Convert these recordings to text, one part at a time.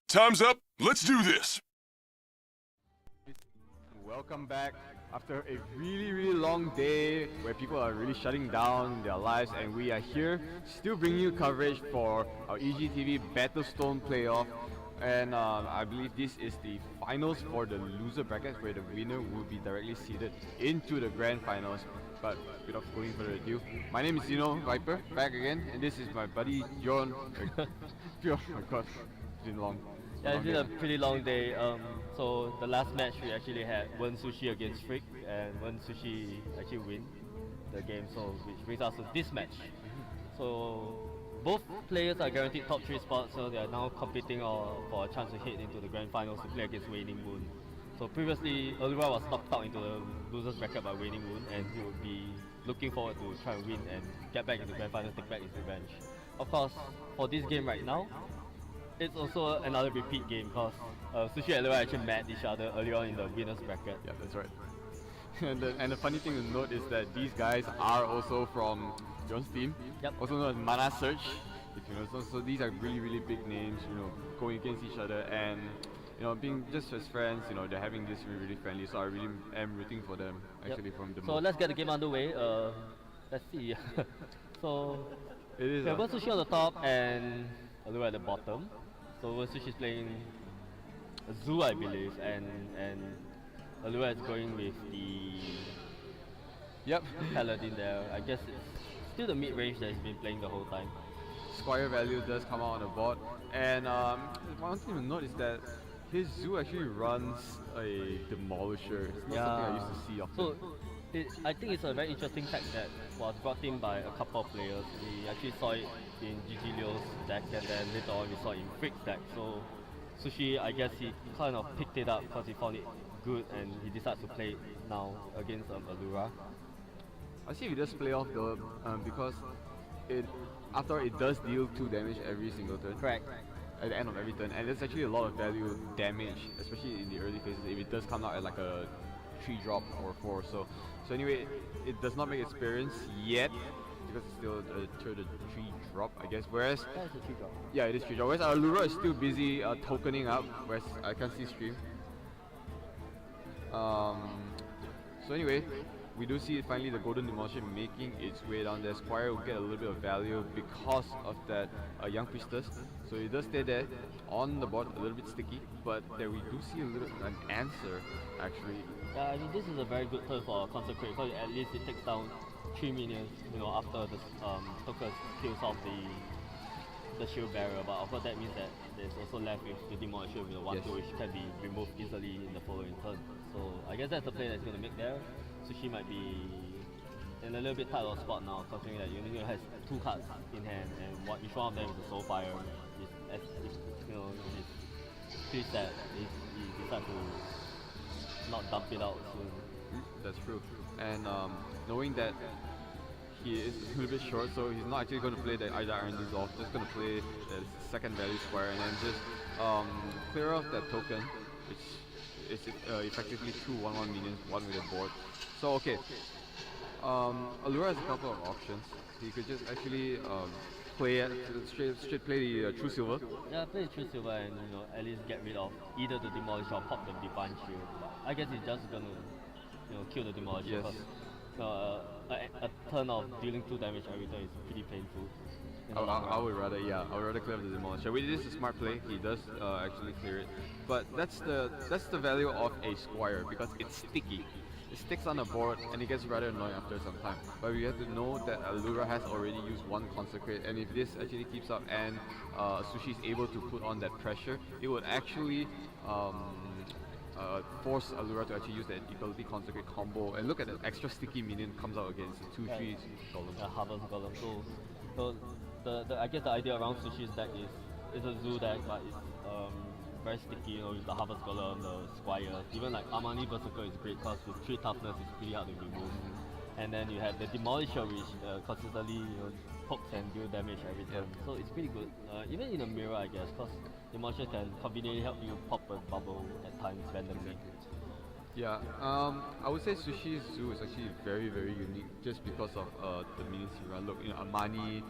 Time's up. Let's do this. Welcome back after a really long day where people are really shutting down their lives, and we are here still bringing you coverage for our EGTV Battlestone playoff. And I believe this is the finals for the loser brackets, where the winner will be directly seeded into the grand finals. But without going further ado, my name is Xenoviper, back again, and this is my buddy John. Oh my god, it's been long. Yeah, it's been a pretty long day. So the last match we actually had Wensushi against Frick, and Wensushi actually win the game. So which brings us to this match. So both players are guaranteed top 3 spots, so they are now competing for a chance to head into the grand finals to play against Waning Moon. So previously, Allura was knocked out into the losers bracket by Waning Moon, and he would be looking forward to try and win and get back into the grand finals, take back his revenge. Of course, for this game right now, it's also another repeat game because Sushi and Allura actually met each other earlier on in the winners bracket. Yeah, that's right. and the funny thing to note is that these guys are also from John's team, also known as Mana Search. If you know, so these are really big names, you know, going against each other, and you know, being just as friends, you know, they're having this really friendly. So I really am rooting for them actually from the. So let's get the game underway. Let's see. So it is. We have Sushi on the top and Allura at the bottom. So Wensushi is playing Zoo, I believe, and Allura is going with the Paladin there. I guess it's still the mid-range that he's been playing the whole time. Squire value does come out on the board, and one thing to note is that his Zoo actually runs a Demolisher. It's not something I used to see often. So I think it's a very interesting fact that was brought in by a couple of players. We actually saw it in GG Leo's deck, and then later on we saw it in Frick's deck. So Sushi, I guess he kind of picked it up because he found it good, and he decided to play it now against Allura. I see if he does play off though, because after it does deal 2 damage every single turn. Correct. At the end of every turn, and there's actually a lot of value damage, especially in the early phases if it does come out at like a 3 drop or 4. So anyway, it does not make experience yet because it's still a 3 drop, I guess. Whereas it's a 3 drop. Yeah, it is 3 drop. Whereas Allura is still busy tokening up, whereas I can't see stream. So anyway, we do see finally the Golden Demolisher making its way down there. Squire will get a little bit of value because of that Young Priestess. So it does stay there on the board, a little bit sticky, but there we do see an answer actually. Yeah, I mean this is a very good turn for Consecrate because at least it takes down 3 minions, you know, after the Tokus kills off the shield barrier. But of course that means that there's also left with the Demolisher with the 1-2, which can be removed easily in the following turn. So I guess that's the play that's going to make there. Sushi might be in a little bit tight of spot now, considering that Union has 2 cards in hand, and each one of them is a Soulfire. You know, he's pretty sad. He decided to not dump it out soon. That's true. And knowing that he is a little bit short, so he's not actually going to play the Ida Iron Dissolve, just going to play the second value Squire and then just clear off that token, which is effectively 2 1/1 minions, 1 with a board. So okay, Allura has a couple of options. He could just actually play straight play the True Silver. Yeah, play the True Silver and, you know, at least get rid of either the Demolisher or pop the Divine Shield. I guess he's just gonna, you know, kill the Demolisher because a turn of dealing 2 damage every turn is pretty painful. I would rather clear the Demolisher. Which is a smart play. He does actually clear it, but that's the value of a Squire because it's sticky. It sticks on the board and it gets rather annoying after some time. But we have to know that Allura has already used 1 Consecrate, and if this actually keeps up and Sushi is able to put on that pressure, it would actually force Allura to actually use that ability Consecrate combo. And look at that extra sticky minion comes out against the 2/3 golem. Yeah, Harvest Golem. So I guess the idea around Sushi's deck is a Zoo deck, but it's very sticky, you know, with the Harvest Golem, the Squire. Even like Armani Berserker is great because with 3 toughness it's pretty hard to remove. And then you have the Demolisher, which consistently, you know, pokes and deal damage every turn. So it's pretty good. Even in a mirror, I guess, because Demolisher can conveniently help you pop a bubble at times randomly. Yeah, I would say Sushi's Zoo is actually very unique just because of the minions he run. Look, you know, Armani,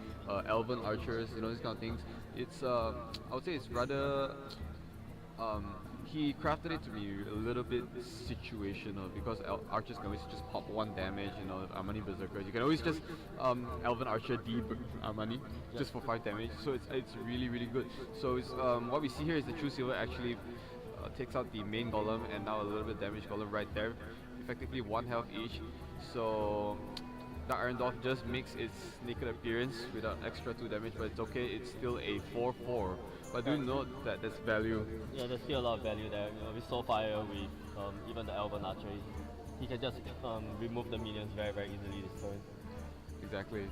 Elven Archers, you know, these kind of things. It's I would say it's rather he crafted it to be a little bit situational because archers can always just pop 1 damage, you know, Armani Berserkers. You can always just Elven Archer D Armani just for 5 damage, so it's really good. So it's, what we see here is the True Silver actually takes out the main golem and now a little bit damage golem right there, effectively 1 health each. So the Iron Dwarf just makes its naked appearance without extra 2 damage, but it's okay, it's still a 4/4. But do note that there's value. Yeah, there's still a lot of value there. You know, with Soulfire, with even the Elven Archer, he can just remove the minions very easily this turn. Exactly.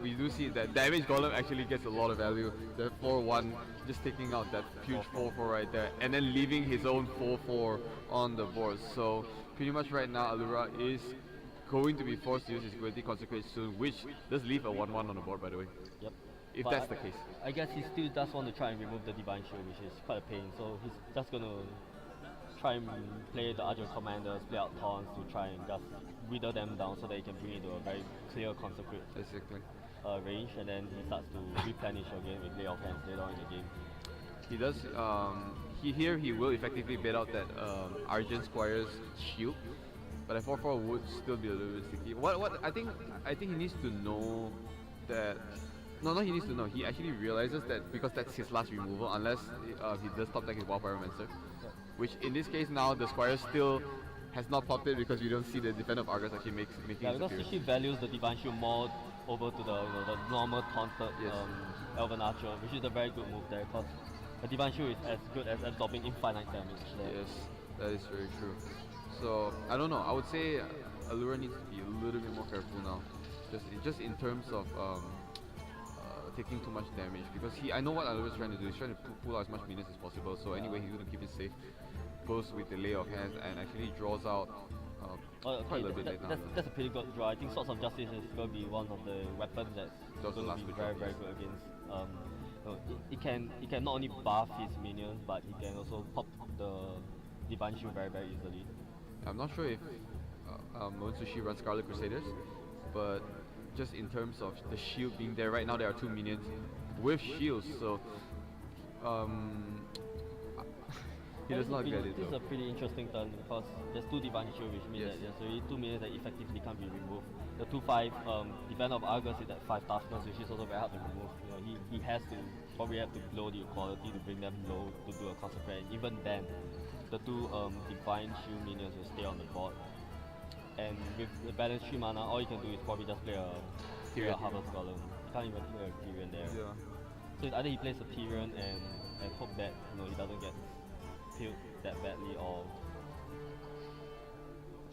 We do see that damage golem actually gets a lot of value. The 4/1 just taking out that huge 4/4 right there, and then leaving his own 4/4 on the board. So pretty much right now, Allura is going to be forced to use his Ability Consecrate soon, which does leave a 1/1 on the board, by the way. Yep. If But that's the case. I guess he still does want to try and remove the Divine Shield, which is quite a pain. So he's just going to try and play the Argent Commanders, play out taunts to try and just wither them down so that he can bring it to a very clear Consecrate Basically. range, and then he starts to replenish again with Lay of Hands later on in the game. He does. He will effectively bait out that Argent Squire's shield, but a 4/4 would still be a little bit sticky. What I think he needs to know that. No, he needs to know. He actually realizes that because that's his last removal, unless he does top deck his Wildfire Romancer, which in this case now the Squire still has not popped it because we don't see the Defender of Argus actually making Yeah, his because appearance. he values the Divine Shield more over to the the normal taunted Yes. Elven Archer, which is a very good move there because the Divine Shield is as good as absorbing infinite damage there. Yes, that is very true. So I don't know. I would say Allura needs to be a little bit more careful now, just in terms of taking too much damage, because I know what Allura is trying to do. He's trying to pull out as much minions as possible. So anyway, he's going to keep it safe. Goes with the Lay of Hands and actually draws out quite a little bit late now. That's a pretty good draw. I think Swords of Justice is going to be one of the weapons that's Those going are to be last very good good against. No, it can not only buff his minions, but he can also pop the Divine Shield very easily. I'm not sure if Wensushi runs Scarlet Crusaders, but just in terms of the shield being there, right now there are 2 minions with shields, so he does not get it This is though. a pretty interesting turn because there's 2 Divine Shield, which means Yes. that there's already 2 minions that effectively can't be removed. The 2/5 Defender of Argus is at 5 toughness, which is also very hard to remove. You know, he has to probably have to blow the equality to bring them low to do a consecrate. Even then, the 2 Divine Shield minions will stay on the board. And with the balance 3 mana, all you can do is probably just play a Tyrion. Harvest Golem. You can't even play a Tyrion there. Yeah. So it's either he plays a Tyrion and hope that he doesn't get killed that badly, or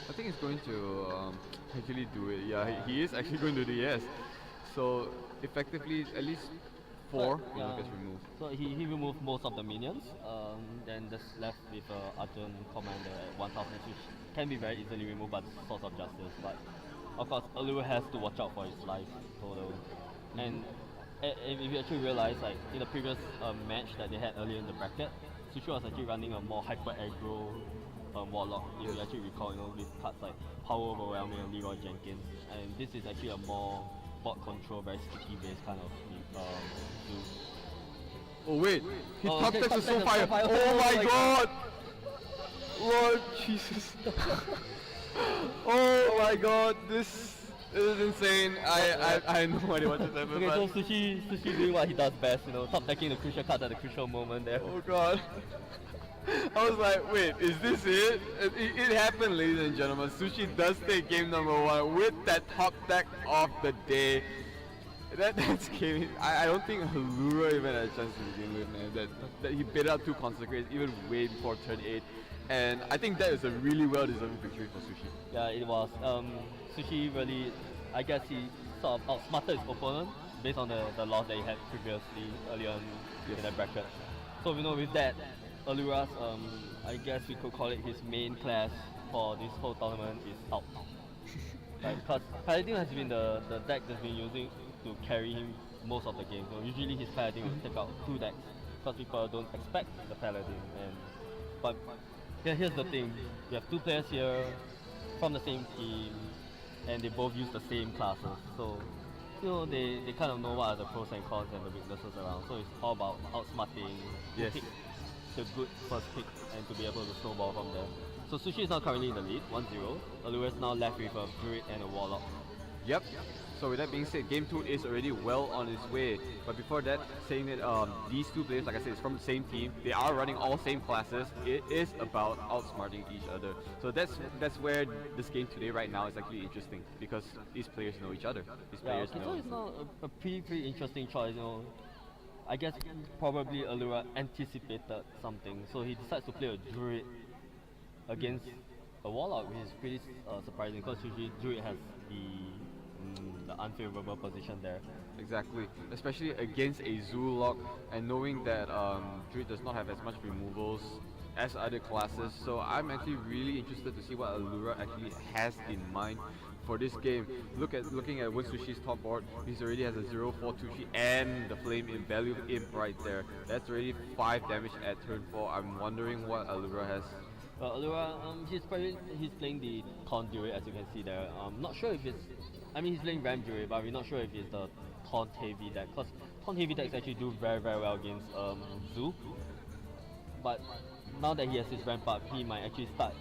I think he's going to actually do it. Yeah, he is actually going to do it, yes. So effectively, at least 4 yeah. gets removed. So he removed most of the minions, then just left with Argent Commander at 1000, which can be very easily removed by the Swords of Justice. But of course, Allura has to watch out for his life total. And if you actually realize, like in the previous match that they had earlier in the bracket, Sushi was actually running a more hyper aggro Warlock, if you actually recall, with cards like Power Overwhelming and Leroy Jenkins. And this is actually a more board control, very sticky based kind of do. Oh wait, he top okay, decks with top deck Soulfire. with Soulfire. Oh Oh my my god! Lord Jesus. Oh my god, this is insane. I have no idea what just happened. Okay, so but- Sushi doing what he does best, top decking the crucial cards at the crucial moment there. Oh god. I was like, wait, is this it? It happened, ladies and gentlemen. Sushi does take game number 1 with that top deck of the day. That's gaming. I don't think Allura even had a chance to begin with, man. That he bid out 2 consecrates even way before turn 8. And I think that is a really well-deserved victory for Sushi. Yeah, it was. Sushi really, I guess he sort of outsmarted his opponent based on the loss that he had previously earlier on in the bracket. So with that, Allura's, I guess we could call it his main class for this whole tournament is out. Because Paladin has been the deck that's been using to carry him most of the game. So usually his Paladin will take out 2 decks because people don't expect the Paladin. But here's the thing, we have 2 players here from the same team and they both use the same classes. So they kind of know what are the pros and cons and the weaknesses around. So it's all about outsmarting Yes. pick the good first pick and to be able to snowball from there. So Sushi is now currently in the lead, 1-0. Allura is now left with a Druid and a Warlock. Yep. So with that being said, game 2 is already well on its way. But before that, saying that these two players, like I said, it's from the same team. They are running all same classes. It is about outsmarting each other. So that's where this game today right now is actually interesting because these players know each other. These Yeah, players okay, know. so it's not a pretty interesting choice, you know. I guess probably Allura anticipated something, so he decides to play a Druid against a Warlock, which is pretty surprising because usually Druid has the unfavorable position there. Exactly, especially against a Zoolock and knowing that Druid does not have as much removals as other classes. So I'm actually really interested to see what Allura actually has in mind for this game. Looking at Wensushi's top board, he already has a 0-4-2-3 and the Flame Imp, Value Imp right there. That's already 5 damage at turn 4. I'm wondering what Allura has. Well, Allura, he's playing the Taunt Druid, as you can see there. Not sure if it's, I mean he's playing Ram Druid, but we're not sure if it's the Taunt heavy deck, because Taunt heavy decks actually do very well against Zoo. But now that he has his ramp up, he might actually start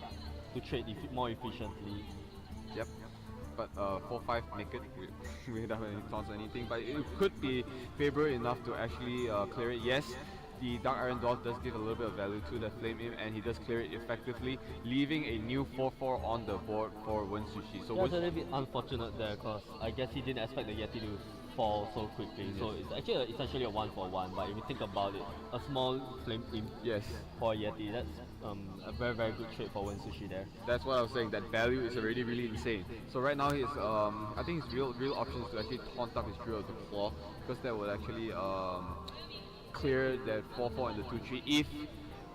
to trade more efficiently. Yep. But 4-5 naked without any taunts or anything, but it could be favorable enough to actually clear it. Yes, the Dark Iron Dwarf does give a little bit of value to the Flame Imp and he does clear it effectively, leaving a new 4-4 on the board for Wensushi. So that's a little bit unfortunate there because I guess he didn't expect the Yeti to fall so quickly. Yes. So it's actually essentially a 1-for-1, but if you think about it, a small Flame Imp for a Yeti, that's a very good trade for Wensushi there. That's what I was saying, that value is already really insane. So right now his I think his real option is to actually taunt up his Drill of the Claw, because that would actually clear that 4-4 and the 2-3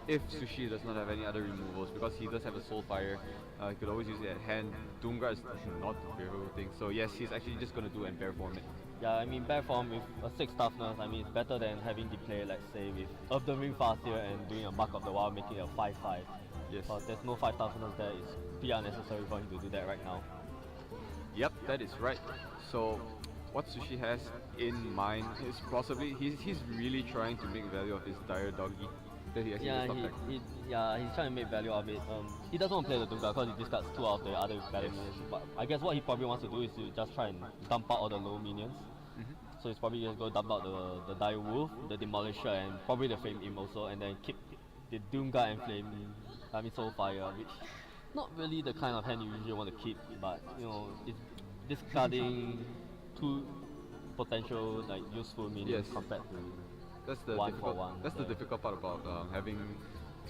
if Sushi does not have any other removals, because he does have a Soulfire. He could always use it at hand. Doomguard is not the favorable thing, so yes, he's actually just going to do Bear Form it. Yeah, I mean Bear Form with a 6 toughness, I mean it's better than having the play, let's say, with Earth the Ring Farseer and doing a Mark of the Wild, making it a 5-5. Yes. Because there's no 5 toughness there, it's pretty unnecessary for him to do that right now. Yep, that is right. So what Sushi has in mind is possibly, he's really trying to make value of his Dire Doggy that he actually he's trying to make value of it. He doesn't want to play the Doomguard because he discards 2 out of the other battle minions. But I guess what he probably wants to do is to just try and dump out all the low minions. So he's probably just go dump out the Dire Wolf, the Demolisher, and probably the Flame Imp also, and then keep the Doomguard and Soulfire, which not really the kind of hand you usually want to keep, but you know, it's discarding 2 potential like useful minions compared to that's the difficult part about having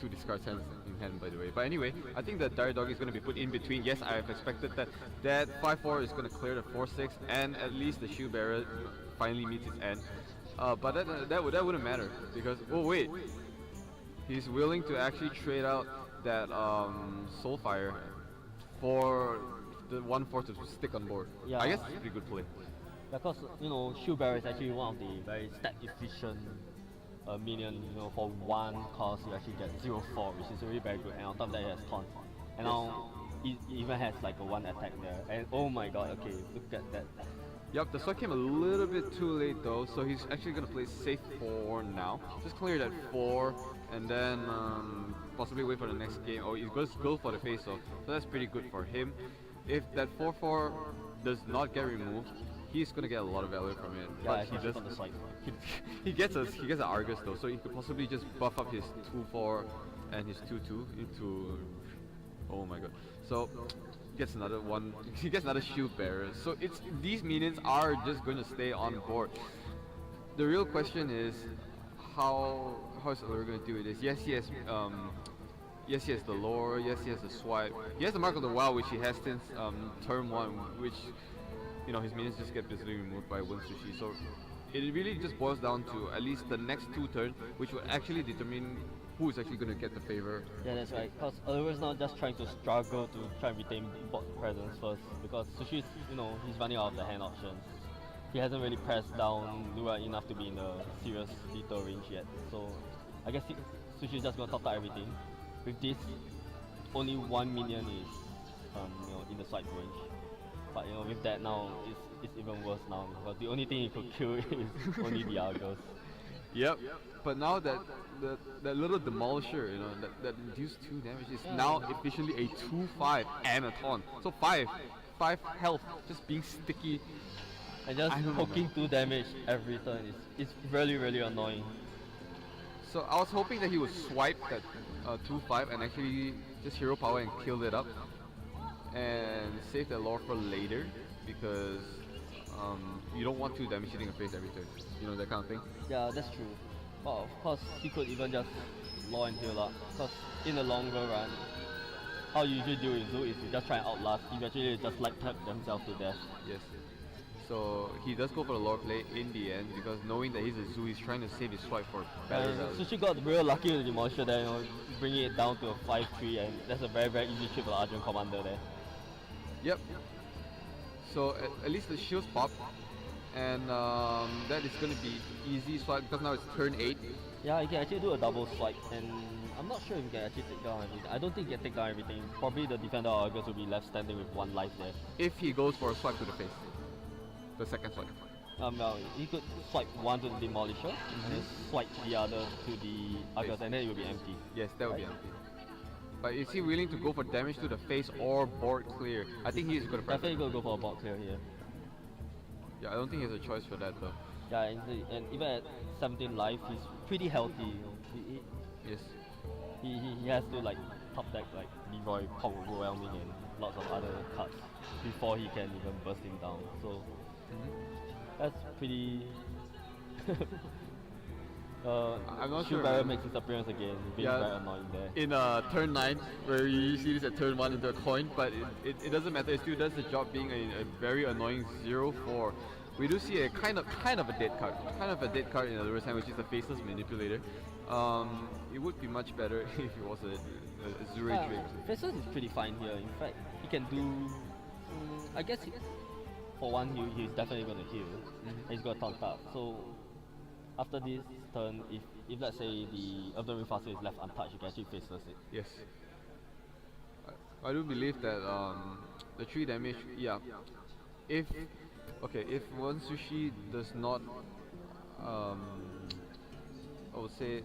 2 discard hands in hand, by the way. But anyway, I think that Dire Dog is going to be put in between. Yes, I have expected that 5-4 is going to clear the 4-6, and at least the Shield Bearer finally meets its end. But that wouldn't matter because he's willing to actually trade out that Soulfire for the 1-4 to stick on board. Yeah, I guess it's a pretty good play. Because you know, Shield Bearer is actually one of the very stat efficient minion. You know, for 1 cost you actually get 0-4, which is really very good. And on top of that, it has taunt. And now it even has like a 1 attack there. And oh my god, okay, look at that. Yep, the sword came a little bit too late though, so he's actually gonna play safe for now. Just clear that 4, and then possibly wait for the next game. Oh, he's going to go for the face-off, so that's pretty good for him. If that 4-4 does not get removed, he's gonna get a lot of value from it. Yeah, but he gets an Argus though, so he could possibly just buff up his 2-4 and his 2-2 into, oh my god. So he gets another one. He gets another Shield Bearer. So these minions are just going to stay on board. The real question is how is Allura going to do with this? Yes, he has the lore. Yes, he has the swipe. He has the Mark of the Wild, which he has since turn 1, which, you know, his minions just get basically removed by Wensushi. So it really just boils down to at least the next 2 turns, which will actually determine who is actually going to get the favor. Yeah, that's right. Because Allura's not just trying to struggle to try and retain bot presence first, because Sushi's, you know, he's running out of the hand options. He hasn't really pressed down Allura enough to be in a serious lethal range yet. So I guess Sushi's just going to top up everything. With this, only 1 minion is you know, in the swipe range. But you know, with that now, it's even worse now. But the only thing he could kill is only the Argus. Yep. But now that little demolisher, that induced 2 damage is now officially a 2/5 and a taunt. So 5 health just being sticky. And just I don't know, poking 2 damage every turn is really really annoying. So I was hoping that he would swipe that 2/5 and actually just hero power and kill it up and save the lore for later, because you don't want 2 damage hitting your face every turn. That kind of thing. Yeah, that's true. But of course, he could even just law and heal up. Because in the longer run, how you usually do with Zoo is you just try and outlast. Eventually, just like tap themselves to death. Yes. So he does go for the lore play in the end, because knowing that he's a Zoo, he's trying to save his swipe for better value. Sushi got real lucky with the Demolisher there, bringing it down to a 5-3, and that's a very very easy trip for the Arjun commander there. Yep. So at least the shields pop, and that is going to be easy swipe because now it's turn 8. Yeah, you can actually do a double swipe, and I'm not sure if you can actually take down everything. I don't think you can take down everything. Probably the defender or Argus will be left standing with 1 life there. If he goes for a swipe to the face, the second swipe. Well, he could swipe 1 to the Demolisher, and then swipe the other to the Argus, and then it will be empty. Yes, that would be empty. But is he willing to go for damage to the face or board clear? I think he is going to press. Definitely gonna go for a board clear here. Yeah, I don't think he has a choice for that though. Yeah, and even at 17 life, he's pretty healthy. Yes. He has to like top deck like Leroy, Pong, Overwhelming, and lots of other cards before he can even burst him down. So that's pretty. I'm not sure. Barrel makes his appearance again, being Yeah. very annoying there. In turn 9, where you see this at turn 1 into a coin, but it doesn't matter. It still does the job being a very annoying 0/4. We do see a kind of a dead card, in Allura's hand, which is the Faceless Manipulator. It would be much better if it was a Zure Drake. Faceless is pretty fine here. In fact, he can do. I guess for one, he's definitely gonna heal. He's got taunt up. So after this turn, if let's say the Elden Ring Faster is left untouched, you can actually Faceless it. Yes. I do believe that the 3 damage, yeah. If Wensushi does not, I would say,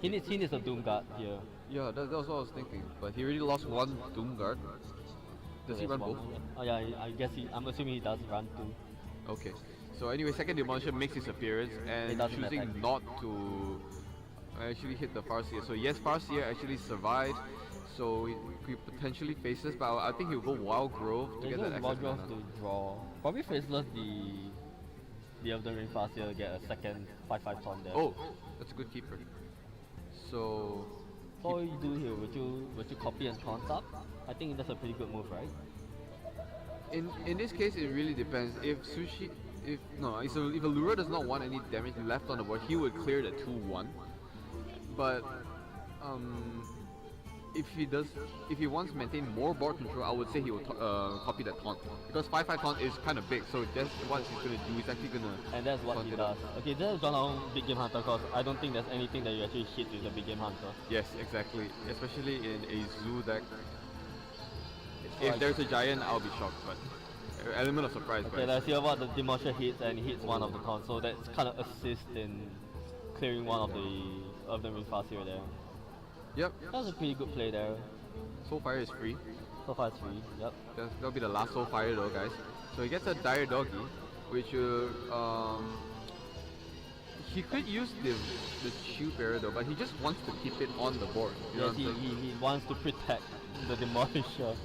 He needs a Doom Guard here. Yeah, that was what I was thinking. But he already lost 1 Doom Guard. Does he run both? Oh yeah, I guess I'm assuming he does run too. Okay. So anyway, second Demolisher makes his appearance and choosing attack. not to actually hit the Farseer. So yes, Farseer actually survived. So he could potentially Faceless, but I think he'll go Wild Grove to get that access Wild Grove mana. to draw. Probably Faceless the Elden Ring Faster, get a second 5/5 taunt there. Oh, that's a good keeper. So So what you do here? Would you copy and taunt up? I think that's a pretty good move, right? in this case, it really depends. If Allura does not want any damage left on the board, he would clear the 2/1. But if he wants to maintain more board control, I would say he would copy that taunt, because 5/5 taunt is kind of big. So that's what he's gonna do. He's actually gonna. And that's what he does. Okay, this is John Long Big Game Hunter, because I don't think there's anything that you actually hit with the Big Game Hunter. Yes, exactly. Especially in a Zoo deck. If there's a giant, I'll be shocked. But element of surprise. Okay, let's see about the Demolisher hits, and he hits one of the taunts. So that's kind of assist in clearing one of the Ring Faster there. Yep. That was a pretty good play there. Soulfire is free. So far it's free. Yep. That'll be the last Soulfire though, guys. So he gets a Dire Doggy, which he could use the Shield Bearer though, but he just wants to keep it on the board. Yes, he wants to protect the Demolisher.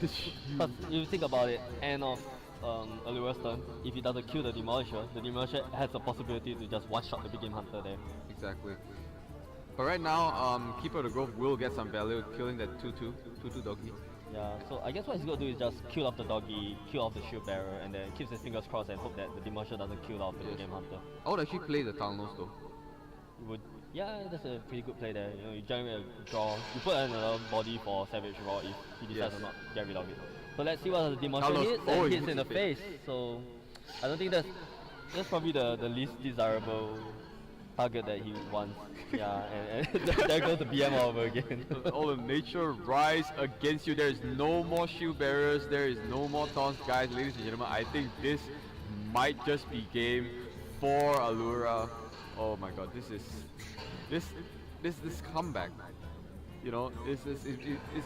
But if you think about it, end of Allura's turn, if he doesn't kill the Demolisher has the possibility to just one-shot the Big Game Hunter there. Exactly. But right now, Keeper of the Grove will get some value, killing that 2/2 doggy. Yeah, so I guess what he's gonna do is just kill off the doggy, kill off the Shield Bearer, and then keeps his fingers crossed and hope that the Demolisher doesn't kill off the Big Game Hunter. I would actually play the Talnos though. Yeah, that's a pretty good play there. You generate a draw, you put another body for Savage Raw if he decides to not get rid of it. So let's see what the Demolisher hits, and hits in the face. So I don't think that's probably the least desirable target that he wants. Yeah, and there goes the BM all over again. All of nature rise against you. There is no more Shield Bearers. There is no more taunts, guys. Ladies and gentlemen, I think this might just be game for Allura. Oh my god, this this comeback. You know, it's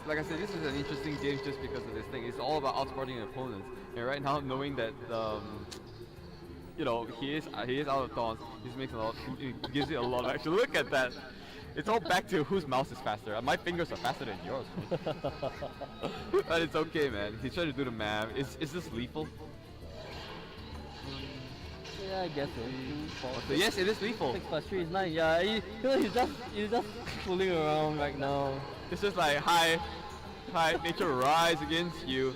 like I said, this is an interesting game just because of this thing. It's all about outsmarting opponents. And right now, knowing that you know, he is out of taunts, he makes a lot. He gives it a lot of action. Look at that. It's all back to whose mouse is faster. My fingers are faster than yours. But it's okay, man. He's trying to do the math. Is this lethal? Yeah, I guess so. 2, 4, So yes, it is lethal. 6 plus 3 is 9. Yeah, he's just fooling around right now. It's just like, hi, nature rise against you.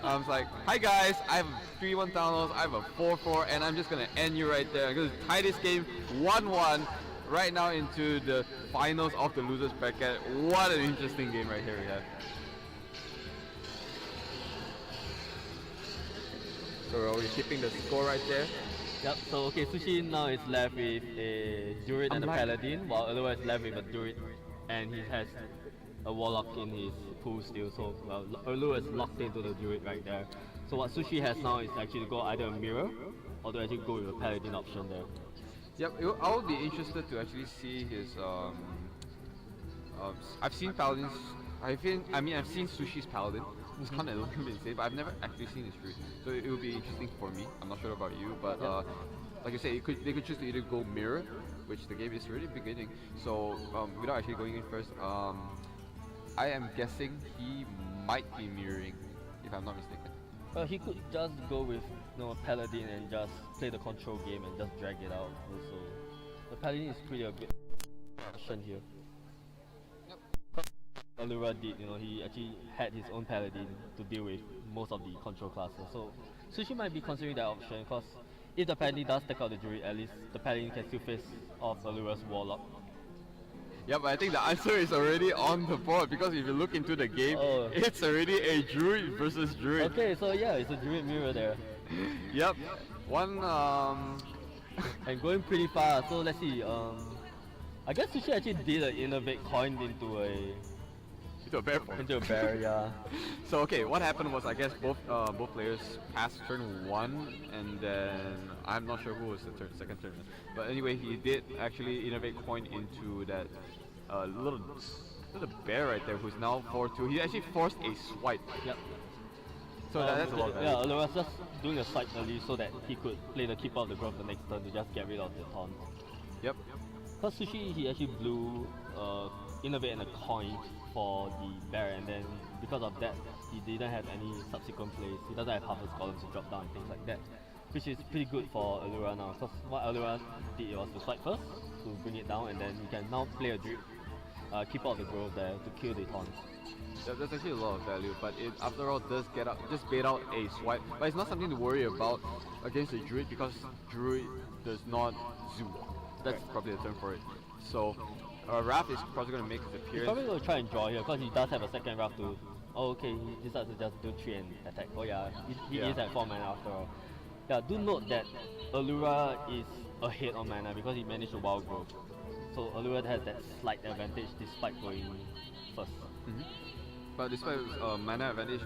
I was like, hi guys, I have 3-1 Thanos, I have a 4-4, and I'm just gonna end you right there. I'm gonna tie this game 1-1 right now into the finals of the losers bracket. What an interesting game right here we have. So we're already keeping the score right there. Yep, so okay, Sushi now is left with a Druid and a Paladin, while Allura is left with a Druid, and he has a Warlock in his pool still, so Allura is locked into the Druid right there. So what Sushi has now is actually to go either a Mirror, or to actually go with a Paladin option there. Yep, I would be interested to actually see his, I've seen Paladins, I've seen Sushi's Paladin. It's kind of a little bit insane, but I've never actually seen his Druid. So it would be interesting for me. I'm not sure about you, but like I said, they could choose to either go Mirror, which the game is already beginning. So without actually going in first, I am guessing he might be mirroring, if I'm not mistaken. Well, he could just go with a Paladin and just play the control game and just drag it out. Also, the Paladin is pretty a good option here. Allura did, he actually had his own Paladin to deal with most of the control classes. So Sushi might be considering that option because if the Paladin does take out the Druid, at least the Paladin can still face off Allura's Warlock. Yep, I think the answer is already on the board because if you look into the game, it's already a Druid versus Druid. Okay, so yeah, it's a Druid mirror there. Yep, one and going pretty far. So let's see. I guess Sushi actually did an innovate coin into a bear form. Into a bear, yeah. So okay, what happened was I guess both players passed turn 1, and then I'm not sure who was the second turn. But anyway, he did actually innovate coin into that little bear right there, who's now 4-2. He actually forced a swipe. Yep. So that's a lot of value. Yeah, Allura's just doing a swipe early so that he could play the Keeper of the Grove the next turn to just get rid of the taunt. Yep. Because Sushi, he actually blew innovate and a coin for the bear, and then because of that, he didn't have any subsequent plays. He doesn't have Harvest Columns to drop down and things like that, which is pretty good for Allura now. Because what Allura did was to swipe first to bring it down, and then you can now play a Druid, Keeper of the Grove there to kill the taunts. Yeah, that's actually a lot of value, but it after all does just bait out a swipe. But it's not something to worry about against a Druid because Druid does not zoom. That's probably the term for it. So Raph is probably going to make his appearance. He's probably going to try and draw here because he does have a second Raph to... Oh, okay, he decides to just do 3 and attack. Oh yeah, he is at 4 mana after all. Yeah, do note that Allura is ahead on mana because he managed to wild growth. So Allura has that slight advantage despite going first. But despite mana advantage,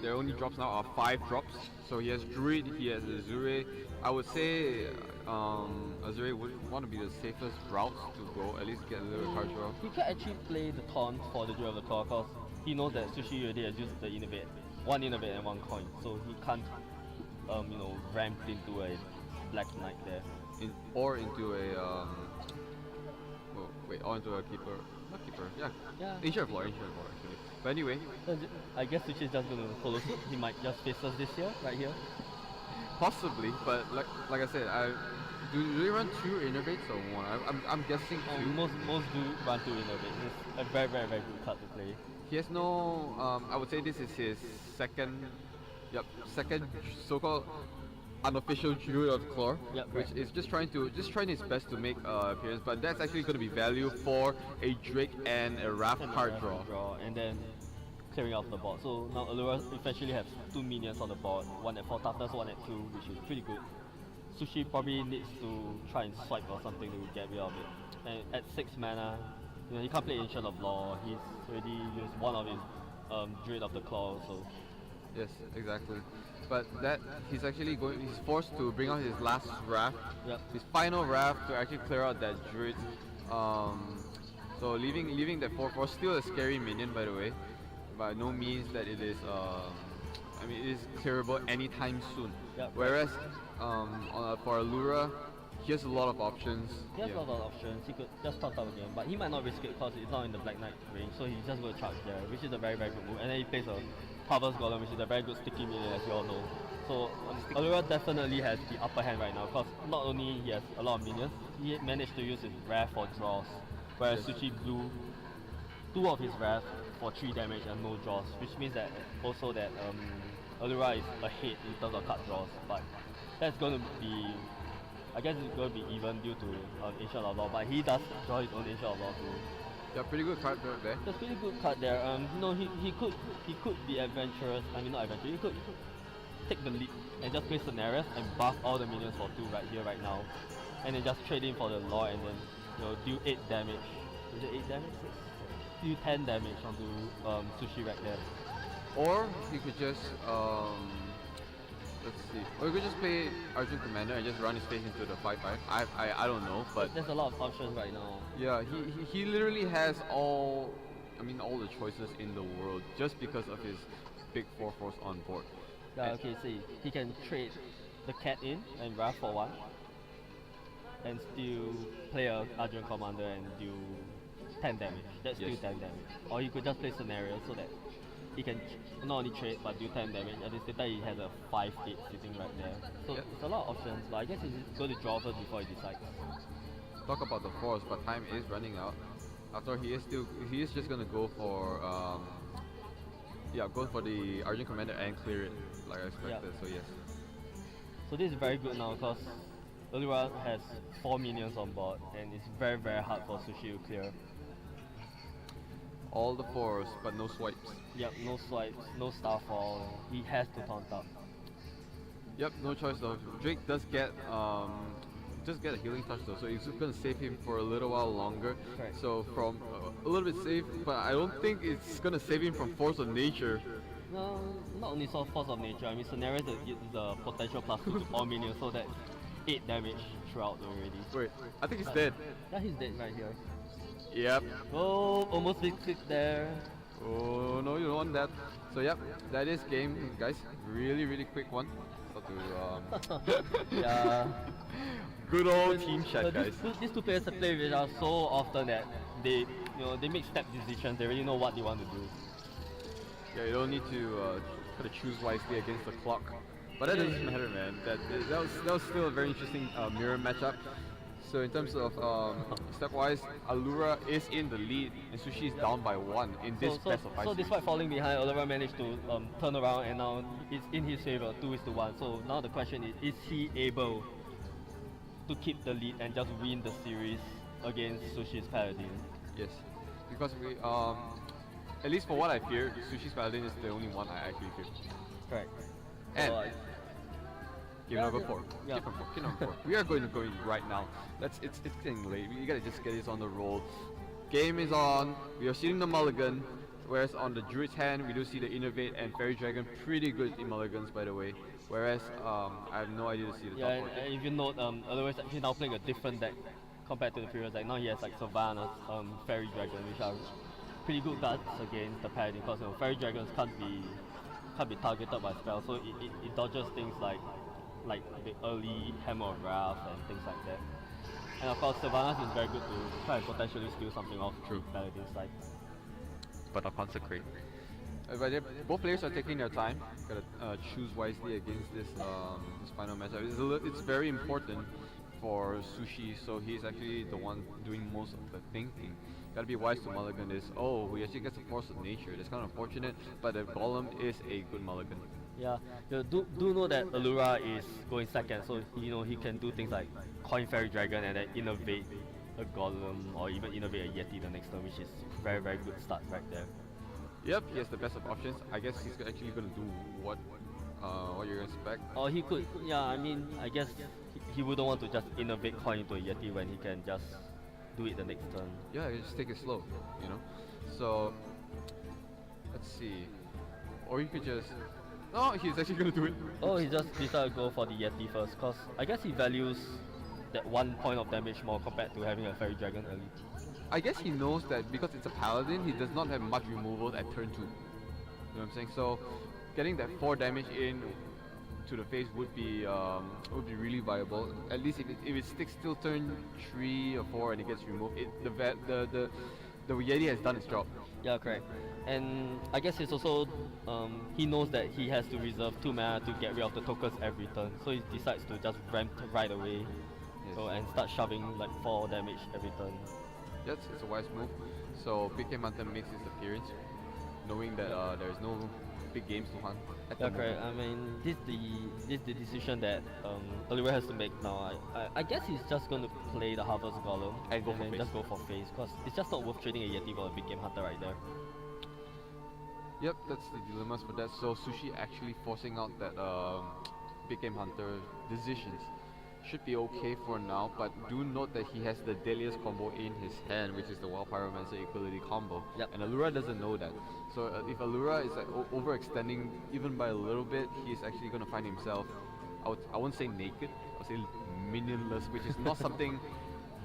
their only drops now are 5 drops. So he has Druid, he has Azure. I would say Azure would want to be the safest route to go, at least get a little card draw. He can actually play the taunt for the Druid of the Claw because he knows that Sushi already has used the innovate, 1 innovate and 1 coin, so he can't ramp into a Black Knight there. Or into a or into a keeper. Not keeper, yeah. Ancient Floor actually. But anyway, I guess Sushi is just gonna follow suit. He might just face us this year, right here. Possibly, but like I said, do they run 2 innovates or 1? I'm guessing 2. Most do run 2 innovate. It's a very good card to play. He has no. I would say this is his second so-called unofficial Druid of Claw, which is just trying his best to make appearance, but that's actually going to be value for a Drake and a Raph card draw. And then clearing off the board. So now Allura eventually has 2 minions on the board, 1 at 4 toughness, 1 at 2, which is pretty good. Sushi probably needs to try and swipe or something to get rid of it. And at 6 mana, he can't play Ancient of Law. He's already used one of his Druid of the Claw, so Yes, exactly. But that he's actually going. He's forced to bring out his last raft, Yep. his final raft to actually clear out that druid. Um, so leaving that 4/4 still a scary minion, by the way. By no means that it is. I mean, it is clearable anytime soon. Yep. Whereas for Allura, he has a lot of options. He has Yeah. a lot of options. He could just top up again, but he might not risk it because it's not in the Black Knight range, so he's just going to charge there, which is a very very good move. And then he plays a Harvest Golem, which is a very good sticky minion, as you all know. So Allura definitely has the upper hand right now because not only he has a lot of minions, he managed to use his Wrath for draws, whereas Sushi blew 2 of his Wrath for 3 damage and no draws, which means that also that Allura is ahead in terms of card draws, but that's going to be, I guess it's going to be even due to Ancient Outlaw, but he does draw his own Ancient Outlaw too. Yeah, pretty good card there. That's pretty good card there. He could be adventurous. I mean not adventurous. He could take the lead and just play scenarios and buff all the minions for 2 right here right now, and then just trade in for the law and then deal 8 damage. Is it 8 damage? 6? Deal 10 damage onto Sushi right there. Or he could just let's see. Or he could just play Arjun Commander and just run his face into the 5/5. I don't know, but There's a lot of options right now. yeah, he literally has all the choices in the world just because of his big 4/4s on board. Yeah, okay, see, he can trade the cat in and Wrath for 1 and still play a Arjun Commander and do 10 damage. That's still Yes. 10 damage. Or he could just play scenarios so that he can not only trade but do 10 damage. At the same time, he has a 5/8 sitting right there. So Yep. it's a lot of options, but I guess he's going to draw first before he decides. Talk about the force, but time is running out. After he is just gonna go for go for the Arjun Commander and clear it like I expected. So yes. So this is very good now because Allura has 4 minions on board and it's very very hard for Sushi to clear. All the 4s, but no swipes. Yep, no swipes, no starfall. He has to taunt up. Yep, no choice though. Drake does get a healing touch though, so it's gonna save him for a little while longer. Correct. So from a little bit safe, but I don't think it's gonna save him from Force of Nature. No, not only force of nature. I mean, scenarios that gives the potential +2 to all minions, so that's 8 damage throughout already. Wait, I think he's dead. Yeah, he's dead right here. Yep. Oh, almost big click there. Oh no, you don't want that. So yep, that is game, guys. Really quick one. So to Yeah. good old team chat, So guys. these 2 players play with each other so often that they, they make step decisions. They really know what they want to do. Yeah, you don't need to kind of choose wisely against the clock. But that doesn't matter, man. That was still a very interesting mirror matchup. So in terms of stepwise, Allura is in the lead and Sushi is down by 1 in this best of 5 So series. despite falling behind, Allura managed to turn around and now it's in his favor, 2-1. So now the question is he able to keep the lead and just win the series against Sushi's Paladin? Yes, because we at least for what I fear, Sushi's Paladin is the only one I actually fear. Correct. And So, game yeah, number yeah, 4. yeah. Game number 4. We are going to go in right now. It's getting late. We gotta just get this on the roll. Game is on. We are seeing the mulligan. Whereas on the Druid's hand, we do see the Innovate and Fairy Dragon, pretty good in mulligans, by the way. Whereas I have no idea to see the yeah, top and, 4. and if you note, Allura is actually now playing a different deck compared to the previous deck. Now he has like Savannah's Fairy Dragon, which are pretty good cards against the Paladin, because Fairy Dragons can't be targeted by spells, so it dodges things like the early Hammer of Wrath and things like that. And of course, Savannah's is very good to try and potentially steal something off the Paladin side. But I'll consecrate. Both players are taking their time. Gotta choose wisely against this final matchup. It's very important for Sushi, so he's actually the one doing most of the thinking. Gotta be wise to mulligan this. Oh, we actually get the Force of Nature. That's kind of unfortunate, but the Golem is a good mulligan. Yeah, do know that Allura is going second, so he can do things like coin Fairy Dragon and then innovate a Golem or even innovate a Yeti the next turn, which is very good start right there. Yep, he has the best of options. I guess he's actually gonna do what you're gonna expect. Or he could, yeah, I mean, I guess he wouldn't want to just innovate coin into a Yeti when he can just do it the next turn. Yeah, just take it slow, So let's see. Or you could just No, he's actually gonna do it. Oh, he just decided to go for the Yeti first, cause I guess he values that 1 point of damage more compared to having a Fairy Dragon early. I guess he knows that because it's a paladin, he does not have much removal at turn 2. You know what I'm saying? So, getting that 4 damage in to the face would be really viable. At least if it sticks till turn 3 or 4 and it gets removed, the Yeti has done its job. Yeah, correct. And I guess it's also he knows that he has to reserve 2 mana to get rid of the tokens every turn, so he decides to just ramp right away. Yes. So and start shoving like 4 damage every turn. Yes, it's a wise move. So Big Game Hunter makes his appearance, knowing that there is no big games to hunt. At the Yeah, correct. moment. I mean, this the decision that Allura has to make now. I guess he's just going to play the Harvest Golem And go for then face. just go for face, because it's just not worth trading a Yeti for a Big Game Hunter right there. Yep, that's the dilemmas for that. So Sushi actually forcing out that Big Game Hunter decisions should be okay for now, but do note that he has the deadliest combo in his hand, which is the Wild Pyromancer Equality combo. Yep. And Allura doesn't know that. So if Allura is like overextending even by a little bit, he's actually going to find himself, I won't say naked, I'll say minionless, which is not something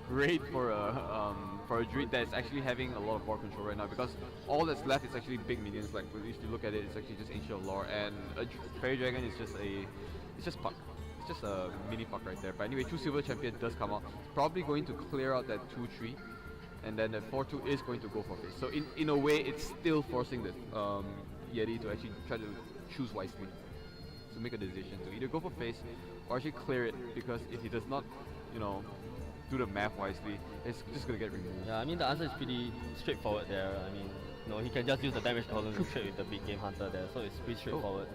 great for a druid that is actually having a lot of board control right now, because all that's left is actually big minions. Like if you look at it, it's actually just Ancient of Lore, and a Fairy Dragon is just puck. It's just a mini puck right there. But anyway, 2 Silver Champion does come out. It's probably going to clear out that 2-3, and then the 4-2 is going to go for face. So in a way, it's still forcing the Yeti to actually try to choose wisely, to make a decision to either go for face or actually clear it, because if he does not, you know, do the math wisely, it's just gonna get removed. Yeah, I mean the answer is pretty straightforward there. I mean, no, he can just use the damage column to trade with the Big Game Hunter there, so it's pretty straightforward.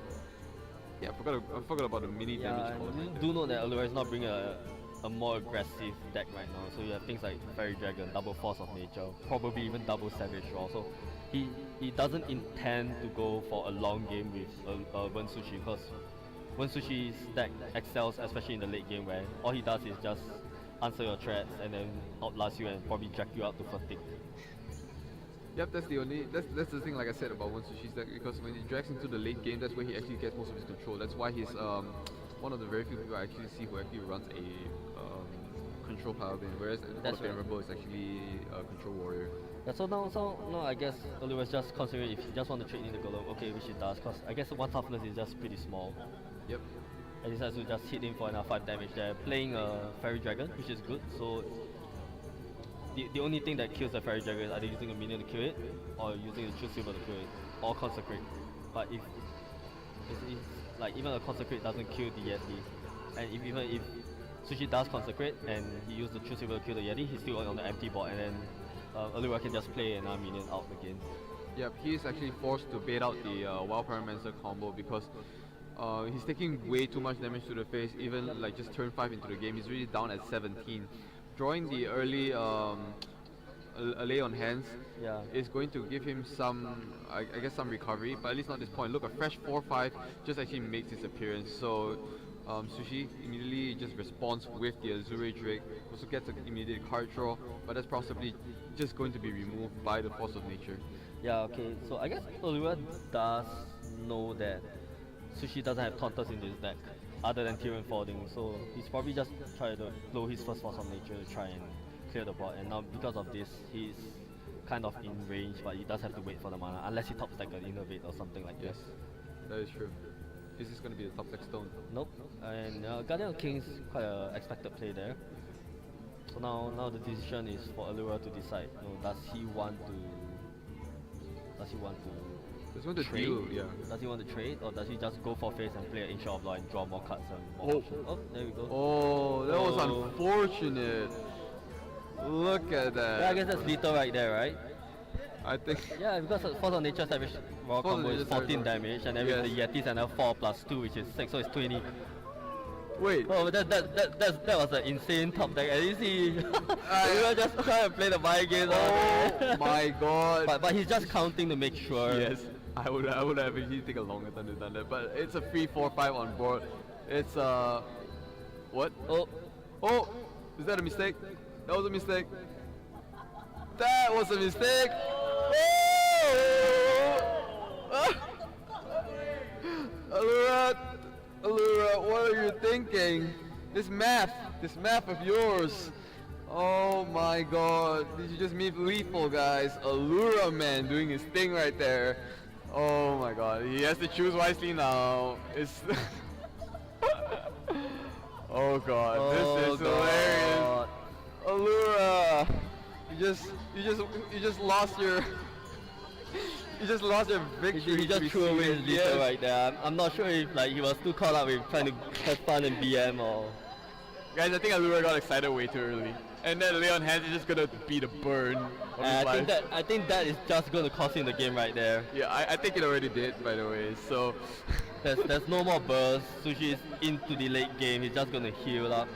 Yeah, I forgot about the mini damage column. Yeah, do know that Allura is not bringing a more aggressive deck right now, so you have things like Fairy Dragon, double Force of Nature, probably even double Savage Raw. So he doesn't intend to go for a long game with Wensushi, because Wensushi's deck excels especially in the late game, where all he does is just answer your threats and then outlast you and probably drag you out to fatigue. Yep, that's the thing, like I said about Wensushi's deck, because when he drags into the late game, that's where he actually gets most of his control. That's why he's one of the very few people I actually see who actually runs a control paladin, whereas the That's right. Rebel is actually a control warrior. Yeah, so now I guess Allura is just considering if he just want to trade in the Golem, okay, which he does, because I guess 1 toughness is just pretty small. Yep. And he decides to just hit him for another 5 damage there, playing a Fairy Dragon, which is good. So the only thing that kills the Fairy Dragon is either using a minion to kill it, or using a True Silver to kill it, or Consecrate. But if like even a Consecrate doesn't kill the Yeti, and even if Sushi does Consecrate and he used the True Silver to kill the Yeti, he's still on the empty board, and then Allura can just play another minion out again. Yep, he is actually forced to bait out the Wild Pyromancer combo, because he's taking way too much damage to the face. Even like just turn 5 into the game, he's really down at 17. Drawing the early a lay on hands Yeah. is going to give him some, I guess, some recovery, but at least not at this point. Look, a fresh 4-5 just actually makes his appearance. So Sushi immediately just responds with the Azure Drake, also gets an immediate card draw, but that's possibly just going to be removed by the Force of Nature. Yeah, okay. So I guess Allura does know that Sushi doesn't have Taunters in this deck, other than Tyrion Folding, so he's probably just trying to blow his first Force of Nature to try and clear the board, and now because of this, he's kind of in range, but he does have to wait for the mana, unless he top stack an Innovate or something like Yes, this. that is true. This is going to be the top deck stone. Nope. And Guardian of Kings, quite a expected play there. So now the decision is for Allura to decide, does he want to Just want to trade? deal, yeah. Does he want to trade, or does he just go for face and play an Ancient of Law and draw more cards and more Oh. options? Oh, there we go. Oh, that was Oh. unfortunate. Look at that. Yeah, I guess that's lethal right there, right? I think. Yeah, because Force of Nature Savage Raw Force of combo is Nature 14 Savage Raw. damage, and then Yes. with the Yetis another 4 plus 2, which is 6, so it's 20. Wait. Oh, that was an insane top deck. And you see, Allura just try to play the mind game. Oh my god. But he's just counting to make sure. Yes, I would have actually taken longer time to done that, but it's a 3-4-5 on board. It's what? Oh, Is that a mistake? That was a mistake. That was a mistake. Oh! Crab, what are you thinking? This math of yours. Oh my god, did you just meet Lethal, guys? Allura man doing his thing right there. Oh my god, he has to choose wisely now. It's oh god, this is hilarious. Allura, you just lost your you just lost your victory. He just threw away his lethal right there. I'm not sure if like he was too caught up with trying to have fun in BM or. Guys, I think Allura got excited way too early. And then Leon Hans is just gonna beat a burn of his life. I think that is just gonna cost him the game right there. Yeah, I think it already did, by the way. So there's no more burst. Sushi is into the late game. He's just gonna heal up.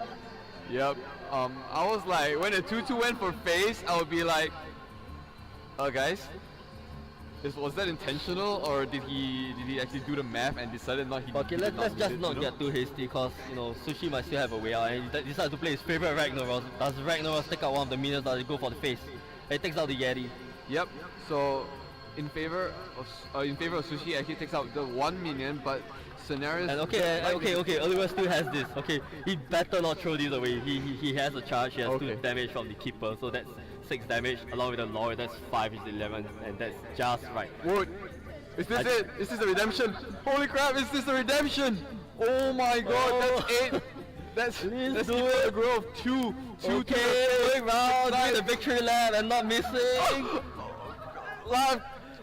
Yep. I was like, when the 2-2 went for face, I would be like, guys, was that intentional, or did he actually do the math and decided not? Okay, let's just not get too hasty, cause you know Sushi might still have a way out, and he decides to play his favorite Ragnaros. Does Ragnaros take out one of the minions? Does he go for the face? He takes out the Yeti. Yep. So in favor of Sushi, he actually takes out the one minion, but scenarios. And okay, Allura still has this. Okay, he better not throw these away. He has a charge. He has 2 damage from the keeper, so that's 6 damage. Along with the lore, that's 5 is 11, and that's just right. What? Is this it? Is this the redemption? Holy crap! Is this the redemption? Oh my god! That's 8. That's the growth. 2. Okay, round with the victory lap and not missing. Left.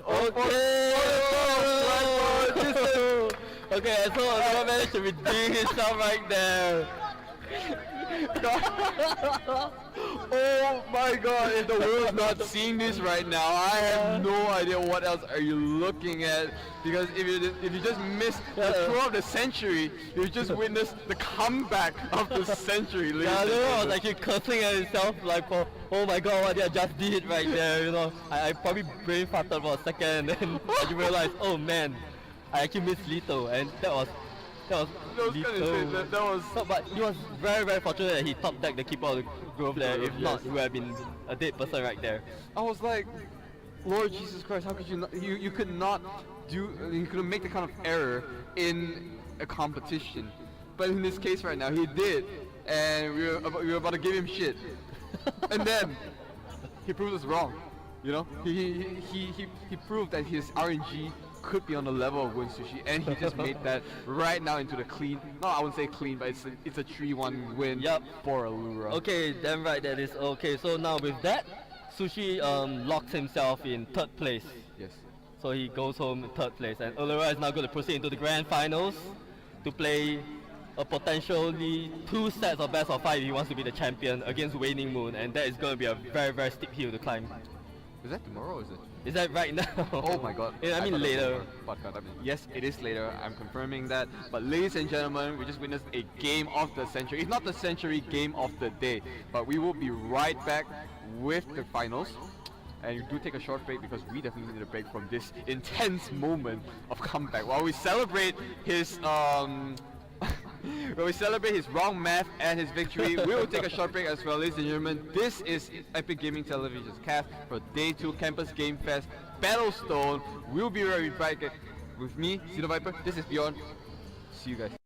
Okay. Okay, so Allura managed to redeem himself right there. Oh my god, if the world's not seeing this right now, I have no idea what else are you looking at, because if you just missed the throw of the century, you just witnessed the comeback of the century. Yeah, Allura was actually cursing at himself like, oh my god, what did I just did right there, you know. I probably brain farted for a second and then I realized, oh man, I actually missed lethal, and that was lethal. That was no, but he was very, very fortunate that he top decked the keeper of the grove there. If not, he would have been a dead person right there. I was like, Lord Jesus Christ, how could you not, you could not do, you couldn't make the kind of error in a competition. But in this case right now, he did, and we were about to give him shit. And then, he proved us wrong, you know? He proved that his RNG could be on the level of Wensushi, and he just made that right now into the clean. No, I wouldn't say clean, but it's a 3-1 win for Allura. Okay, then right, that is okay. So now with that, Sushi locks himself in 3rd place. Yes. So he goes home in 3rd place, and Allura is now going to proceed into the grand finals to play a potentially 2 sets of best of 5 if he wants to be the champion against Waning Moon, and that is going to be a very, very steep hill to climb. Is that tomorrow or is it? Is that right now? Oh my god. Yeah, I mean later. Yes, it is later. I'm confirming that. But ladies and gentlemen, we just witnessed a game of the century. It's not the century, game of the day. But we will be right back with the finals. And you do take a short break because we definitely need a break from this intense moment of comeback. While we celebrate his when we celebrate his wrong math and his victory, we will take a short break as well, ladies and gentlemen. This is Epic Gaming Television's cast for Day 2 Campus Game Fest Battlestone. We'll be right back with me, Xenoviper. This is Bjorn. See you guys.